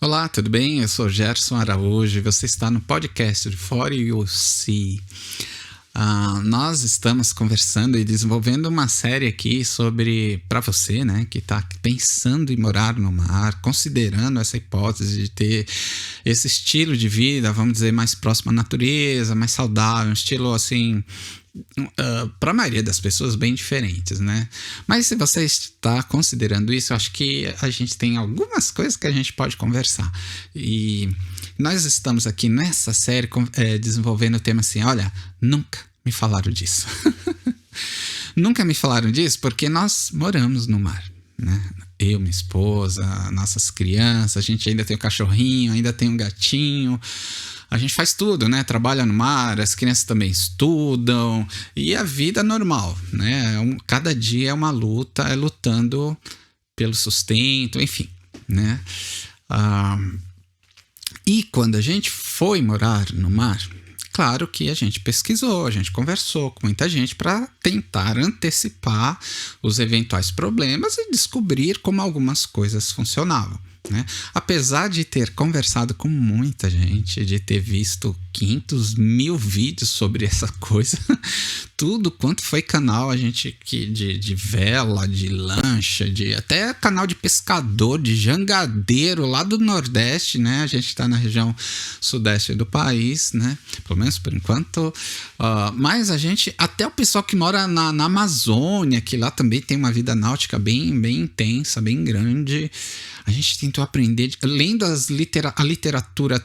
Olá, tudo bem? Eu sou Gerson Araújo e você está no podcast de For You See. Nós estamos conversando e desenvolvendo uma série aqui sobre, para você, né, que está pensando em morar no mar, considerando essa hipótese de ter esse estilo de vida, vamos dizer, mais próximo à natureza, mais saudável, um estilo assim, para a maioria das pessoas bem diferentes, né? Mas se você está considerando isso, eu acho que a gente tem algumas coisas que a gente pode conversar. E nós estamos aqui nessa série desenvolvendo o tema assim, olha, nunca me falaram disso. Nunca me falaram disso porque nós moramos no mar, né? Eu, minha esposa, nossas crianças, a gente ainda tem um cachorrinho, ainda tem um gatinho. A gente faz tudo, né? Trabalha no mar, as crianças também estudam. E a vida normal, né? Cada dia é uma luta, é lutando pelo sustento, enfim, né? E quando a gente foi morar no mar, claro que a gente pesquisou, a gente conversou com muita gente para tentar antecipar os eventuais problemas e descobrir como algumas coisas funcionavam, né? Apesar de ter conversado com muita gente, de ter visto 500 mil vídeos sobre essa coisa, tudo quanto foi canal, a gente de vela, de lancha, de até canal de pescador, de jangadeiro lá do Nordeste, né? A gente está na região sudeste do país, né? Pelo menos por enquanto. Mas a gente, até o pessoal que mora na Amazônia, que lá também tem uma vida náutica bem intensa, bem grande. A gente tentou aprender, lendo a literatura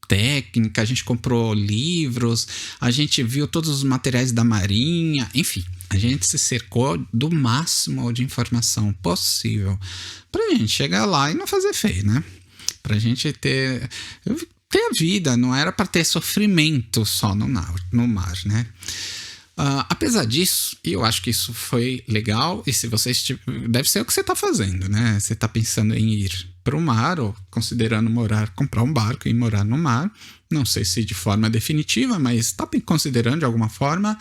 técnica, a gente comprou livros, a gente viu todos os materiais da Marinha, enfim, a gente se cercou do máximo de informação possível pra gente chegar lá e não fazer feio, né? Pra gente ter a vida, não era pra ter sofrimento só no mar, né? Apesar disso, eu acho que isso foi legal, e se você deve ser o que você está fazendo, né? Você está pensando em ir para o mar, ou considerando comprar um barco e morar no mar, não sei se de forma definitiva, mas está considerando de alguma forma,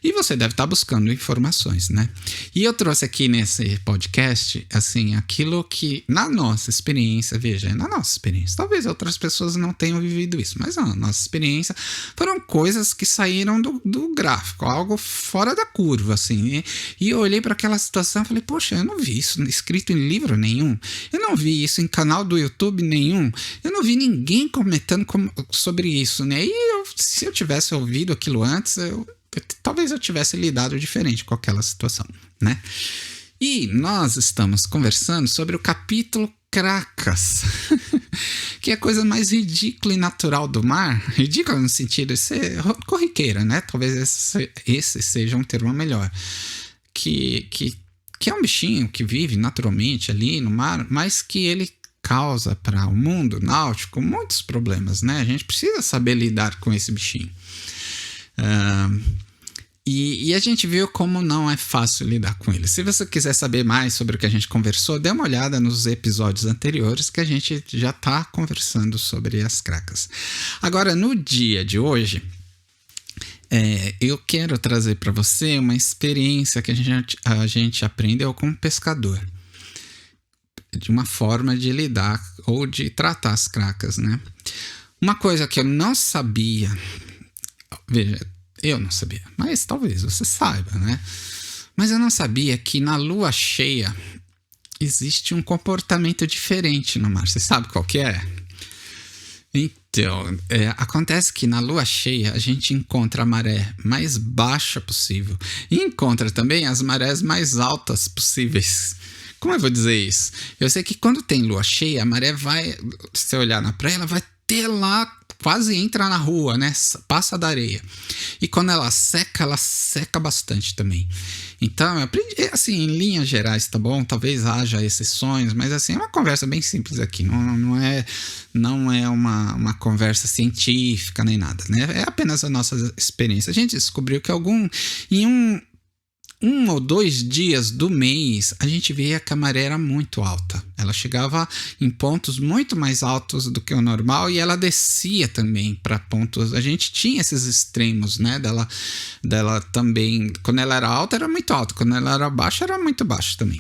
e você deve estar buscando informações, né? E eu trouxe aqui nesse podcast, assim, aquilo que na nossa experiência, veja, na nossa experiência, talvez outras pessoas não tenham vivido isso, mas na nossa experiência foram coisas que saíram do gráfico, algo fora da curva, assim, e eu olhei para aquela situação e falei, poxa, eu não vi isso escrito em livro nenhum, eu não vi isso em canal do YouTube nenhum, eu não vi ninguém comentando sobre isso, né? E se eu tivesse ouvido aquilo antes, talvez eu tivesse lidado diferente com aquela situação, né? E nós estamos conversando sobre o capítulo Cracas, que é a coisa mais ridícula e natural do mar. Ridícula no sentido de ser corriqueira, né? Talvez esse seja um termo melhor. Que é um bichinho que vive naturalmente ali no mar, mas que ele causa para o mundo náutico muitos problemas, né? A gente precisa saber lidar com esse bichinho. E a gente viu como não é fácil lidar com ele. Se você quiser saber mais sobre o que a gente conversou, dê uma olhada nos episódios anteriores que a gente já está conversando sobre as cracas. Agora, no dia de hoje, eu quero trazer para você uma experiência que a gente aprendeu com um pescador, de uma forma de lidar ou de tratar as cracas, né? Uma coisa que eu não sabia, veja, eu não sabia, mas talvez você saiba, né? Mas eu não sabia que na lua cheia existe um comportamento diferente no mar. Você sabe qual que é? Então, acontece que na lua cheia a gente encontra a maré mais baixa possível e encontra também as marés mais altas possíveis. Como eu vou dizer isso? Eu sei que quando tem lua cheia, a maré vai, se você olhar na praia, ela vai ter lá, quase entra na rua, né? Passa da areia. E quando ela seca bastante também. Então, eu aprendi, assim, em linhas gerais, tá bom? Talvez haja exceções, mas assim, é uma conversa bem simples aqui. Não é uma conversa científica nem nada, né? É apenas a nossa experiência. A gente descobriu que em um ou 2 dias do mês, a gente via que a maré era muito alta. Ela chegava em pontos muito mais altos do que o normal e ela descia também para pontos. A gente tinha esses extremos, né? Dela também. Quando ela era alta, era muito alta. Quando ela era baixa, era muito baixa também.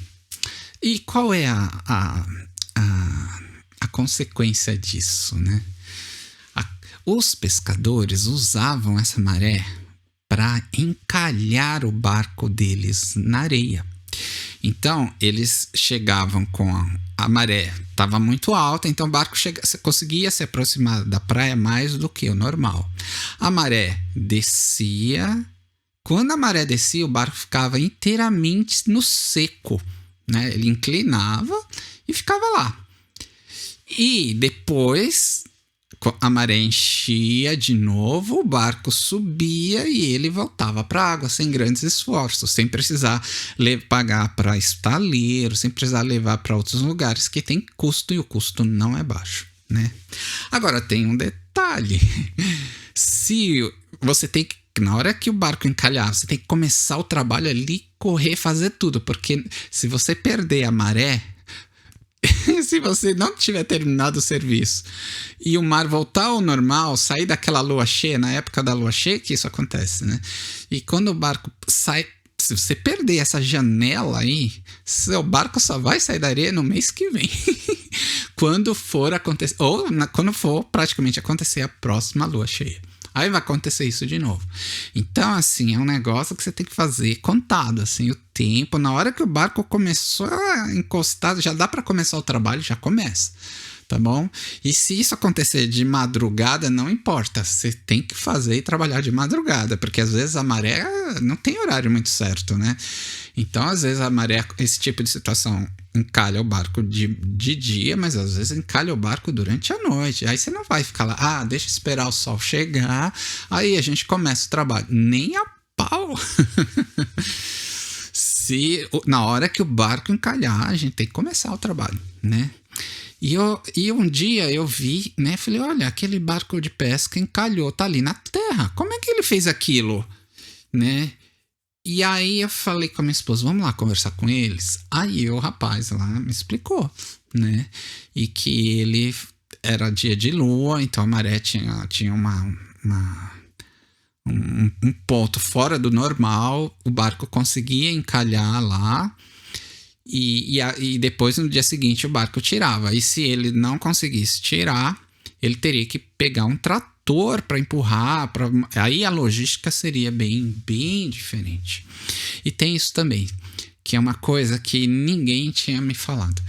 E qual é a consequência disso, né? Os pescadores usavam essa maré para encalhar o barco deles na areia. Então, eles chegavam com a maré, estava muito alta, então o barco conseguia se aproximar da praia mais do que o normal. A maré descia. Quando a maré descia, o barco ficava inteiramente no seco, né? Ele inclinava e ficava lá. E depois a maré enchia de novo, o barco subia e ele voltava para a água sem grandes esforços, sem precisar pagar para estaleiro, sem precisar levar para outros lugares que tem custo e o custo não é baixo, né? Agora tem um detalhe: se você tem que, na hora que o barco encalhar, você tem que começar o trabalho ali, correr, fazer tudo, porque se você perder a maré, se você não tiver terminado o serviço e o mar voltar ao normal, sair daquela lua cheia, na época da lua cheia que isso acontece, né? E quando o barco sai, se você perder essa janela aí, seu barco só vai sair da areia no mês que vem. Quando for acontecer, ou quando for praticamente acontecer a próxima lua cheia. Aí vai acontecer isso de novo. Então, assim, é um negócio que você tem que fazer contado, assim, o tempo. Na hora que o barco começou a encostar, já dá para começar o trabalho, já começa, tá bom? E se isso acontecer de madrugada, não importa. Você tem que fazer e trabalhar de madrugada, porque às vezes a maré não tem horário muito certo, né? Então, às vezes a maré, esse tipo de situação, encalha o barco de dia, mas às vezes encalha o barco durante a noite. Aí você não vai ficar lá, deixa eu esperar o sol chegar, aí a gente começa o trabalho. Nem a pau! Na hora que o barco encalhar, a gente tem que começar o trabalho, né? E um dia eu vi, né? Falei, olha, aquele barco de pesca encalhou, tá ali na terra. Como é que ele fez aquilo? Né? E aí eu falei com a minha esposa, vamos lá conversar com eles. Aí o rapaz lá me explicou, né? E que ele era dia de lua, então a maré tinha um ponto fora do normal, o barco conseguia encalhar lá e depois no dia seguinte o barco tirava. E se ele não conseguisse tirar, ele teria que pegar um trator para empurrar, aí a logística seria bem diferente. E tem isso também, que é uma coisa que ninguém tinha me falado,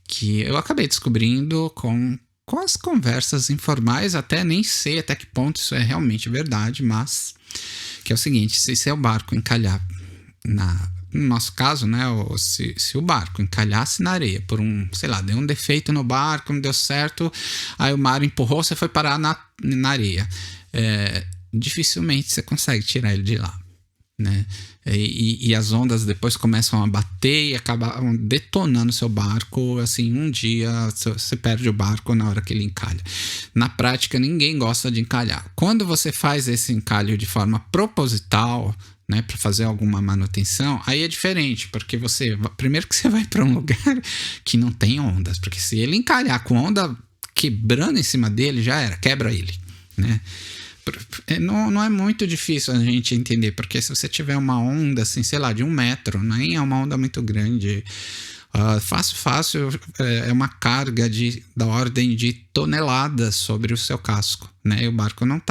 que eu acabei descobrindo com as conversas informais, até nem sei até que ponto isso é realmente verdade, mas que é o seguinte: se seu barco encalhar no nosso caso, né, se o barco encalhasse na areia por sei lá, deu um defeito no barco, não deu certo, aí o mar empurrou, você foi parar na areia, dificilmente você consegue tirar ele de lá, né? E as ondas depois começam a bater e acabam detonando seu barco. Assim, um dia você perde o barco na hora que ele encalha. Na prática, ninguém gosta de encalhar. Quando você faz esse encalho de forma proposital, né, para fazer alguma manutenção, aí é diferente, porque primeiro que você vai para um lugar que não tem ondas, porque se ele encalhar com onda quebrando em cima dele, já era, quebra ele, né? Não é muito difícil a gente entender, porque se você tiver uma onda assim, sei lá, de 1 metro, nem é uma onda muito grande, fácil, é uma carga da ordem de toneladas sobre o seu casco, né? E o barco não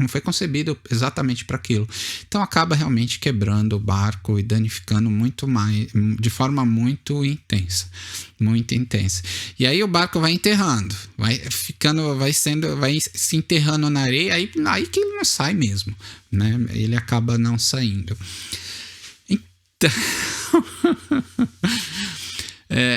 foi concebido exatamente para aquilo. Então acaba realmente quebrando o barco e danificando muito mais, de forma muito intensa. E aí o barco vai enterrando, vai se enterrando na areia, aí que ele não sai mesmo, né? Ele acaba não saindo. Então...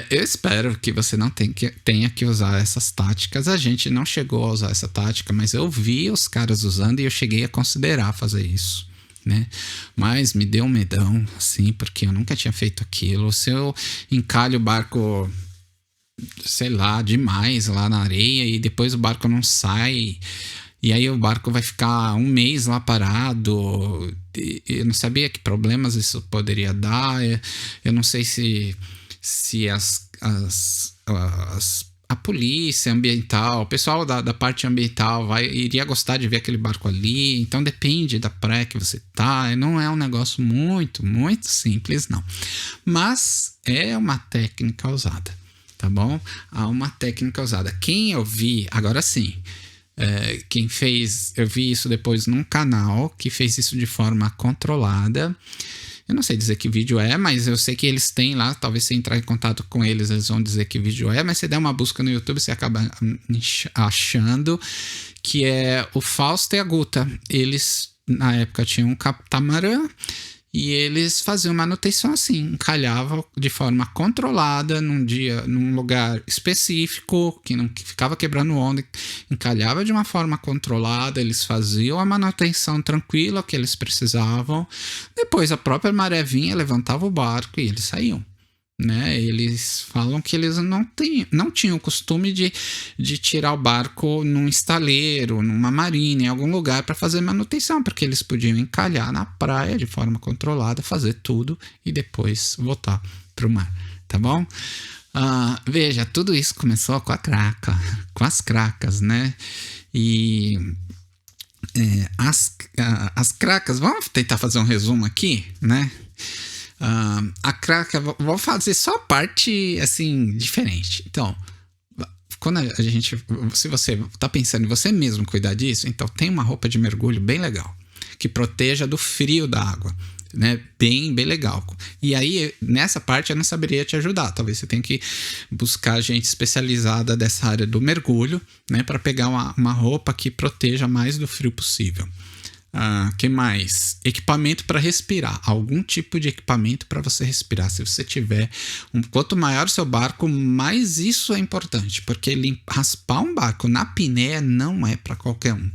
eu espero que você não tenha que usar essas táticas. A gente não chegou a usar essa tática, mas eu vi os caras usando e eu cheguei a considerar fazer isso, né? Mas me deu um medão, assim, porque eu nunca tinha feito aquilo. Se eu encalho o barco, sei lá, demais lá na areia e depois o barco não sai, e aí o barco vai ficar 1 mês lá parado, eu não sabia que problemas isso poderia dar. Eu não sei se a polícia ambiental, o pessoal da parte ambiental iria gostar de ver aquele barco ali. Então depende da praia que você tá. Não é um negócio muito simples, não. Mas é uma técnica usada, tá bom? Há uma técnica usada. Quem eu vi, agora sim, quem fez, eu vi isso depois num canal que fez isso de forma controlada. Eu não sei dizer que vídeo é, mas eu sei que eles têm lá. Talvez se entrar em contato com eles, eles vão dizer que vídeo é. Mas se der uma busca no YouTube, você acaba achando que é o Fausto e a Guta. Eles, na época, tinham um catamarã e eles faziam manutenção assim. Encalhavam de forma controlada num lugar específico, que não ficava quebrando onda. Encalhava de uma forma controlada, eles faziam a manutenção tranquila que eles precisavam. Depois a própria maré vinha, levantava o barco e eles saíam. Né? Eles falam que eles não tinham o costume de tirar o barco num estaleiro, numa marina, em algum lugar para fazer manutenção, porque eles podiam encalhar na praia de forma controlada, fazer tudo e depois voltar para o mar, tá bom? Veja, tudo isso começou com as cracas, né? E as cracas, vamos tentar fazer um resumo aqui, né? A craca, vou fazer só a parte assim diferente. Então, quando a gente, se você tá pensando em você mesmo cuidar disso, então tem uma roupa de mergulho bem legal que proteja do frio da água, né? Bem legal. E aí nessa parte eu não saberia te ajudar. Talvez você tenha que buscar gente especializada dessa área do mergulho, né? Para pegar uma roupa que proteja mais do frio possível. Que mais? Equipamento para respirar. Algum tipo de equipamento para você respirar. Se você tiver, quanto maior o seu barco, mais isso é importante. Porque raspar um barco na apneia não é para qualquer um.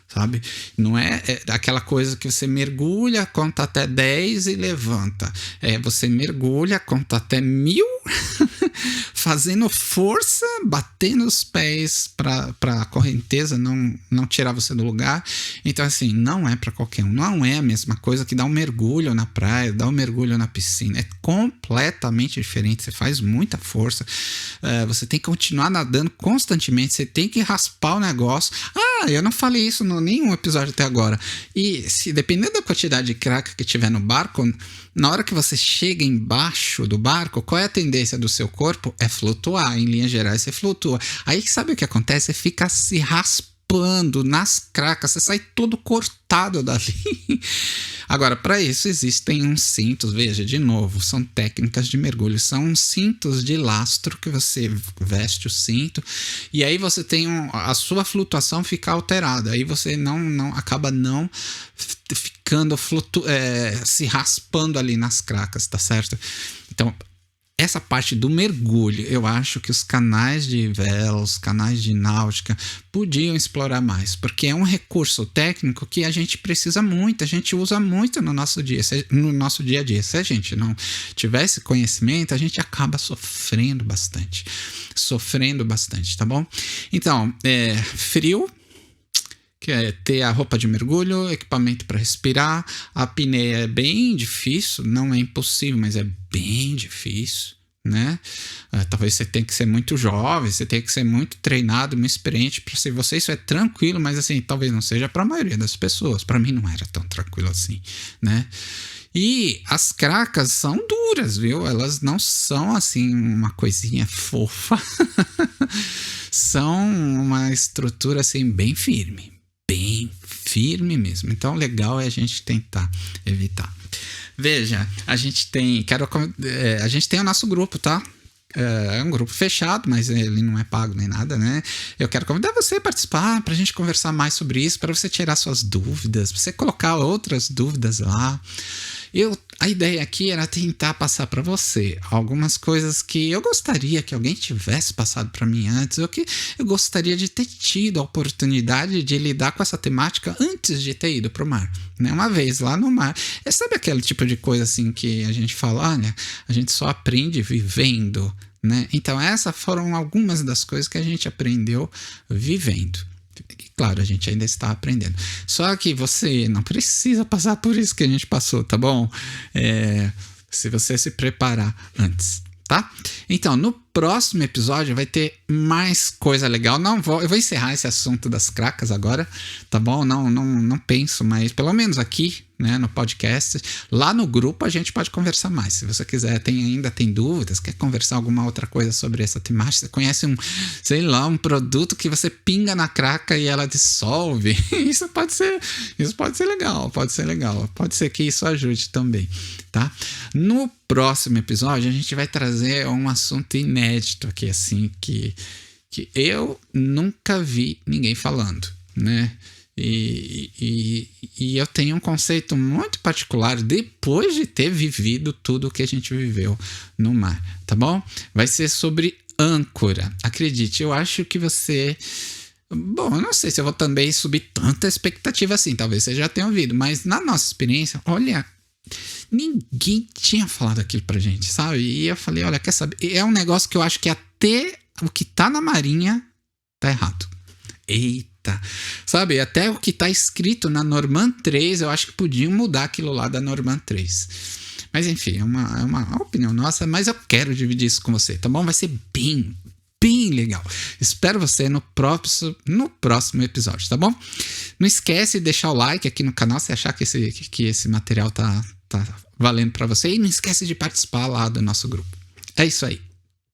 Sabe? Não é aquela coisa que você mergulha, conta até 10 e levanta. Você mergulha, conta até 1000, fazendo força, batendo os pés para a correnteza não tirar você do lugar. Então, assim, não é para qualquer um. Não é a mesma coisa que dar um mergulho na praia, dar um mergulho na piscina. É completamente diferente. Você faz muita força. Você tem que continuar nadando constantemente. Você tem que raspar o negócio. Eu não falei isso em nenhum episódio até agora. E se dependendo da quantidade de craca que tiver no barco, na hora que você chega embaixo do barco, qual é a tendência do seu corpo? É flutuar. Em linhas gerais, você flutua. Aí sabe o que acontece? Você fica se raspando nas cracas, você sai todo cortado dali. Agora, para isso existem uns cintos, veja, de novo, são técnicas de mergulho, são uns cintos de lastro que você veste o cinto e aí você tem a sua flutuação fica alterada, aí você acaba não ficando se raspando ali nas cracas, tá certo? Então, essa parte do mergulho, eu acho que os canais de vela, os canais de náutica podiam explorar mais, porque é um recurso técnico que a gente precisa muito, a gente usa muito no nosso dia a dia. Se a gente não tiver esse conhecimento, a gente acaba sofrendo bastante, tá bom? Então, frio, que é ter a roupa de mergulho, equipamento para respirar. A apneia é bem difícil, não é impossível, mas é bem difícil, né? Talvez você tenha que ser muito jovem, você tenha que ser muito treinado, muito experiente. Para ser você isso é tranquilo, mas assim, talvez não seja para a maioria das pessoas. Para mim não era tão tranquilo assim, né? E as cracas são duras, viu? Elas não são assim uma coisinha fofa. São uma estrutura assim bem firme mesmo. Então, legal é a gente tentar evitar. Veja, a gente tem o nosso grupo, tá? É um grupo fechado, mas ele não é pago nem nada, né? Eu quero convidar você a participar para a gente conversar mais sobre isso, para você tirar suas dúvidas, para você colocar outras dúvidas lá. A ideia aqui era tentar passar para você algumas coisas que eu gostaria que alguém tivesse passado para mim antes, ou que eu gostaria de ter tido a oportunidade de lidar com essa temática antes de ter ido para o mar, né? Uma vez lá no mar, sabe aquele tipo de coisa assim que a gente fala, olha, a gente só aprende vivendo, né? Então essas foram algumas das coisas que a gente aprendeu vivendo. Claro, a gente ainda está aprendendo. Só que você não precisa passar por isso que a gente passou, tá bom? Se você se preparar antes, tá? Então, no próximo episódio vai ter mais coisa legal. Eu vou encerrar esse assunto das cracas agora, tá bom? Não penso, mas pelo menos aqui, né, no podcast, lá no grupo a gente pode conversar mais. Se você quiser, ainda tem dúvidas, quer conversar alguma outra coisa sobre essa temática, você conhece um produto que você pinga na craca e ela dissolve. Isso pode ser legal, pode ser que isso ajude também, tá? No próximo episódio a gente vai trazer um assunto inédito aqui, assim, que eu nunca vi ninguém falando, né? E eu tenho um conceito muito particular depois de ter vivido tudo o que a gente viveu no mar, tá bom? Vai ser sobre âncora. Acredite, eu acho que você... Bom, eu não sei se eu vou também subir tanta expectativa assim, talvez você já tenha ouvido, mas na nossa experiência, olha, ninguém tinha falado aquilo pra gente, sabe? E eu falei, olha, quer saber? É um negócio que eu acho que até o que tá na Marinha tá errado. Eita, sabe? Até o que tá escrito na Norman 3, eu acho que podiam mudar aquilo lá da Norman 3. Mas enfim, é uma opinião nossa, mas eu quero dividir isso com você, tá bom? Vai ser bem legal. Espero você no próximo episódio, tá bom? Não esquece de deixar o like aqui no canal se achar que esse material tá valendo pra você. E não esquece de participar lá do nosso grupo. É isso aí.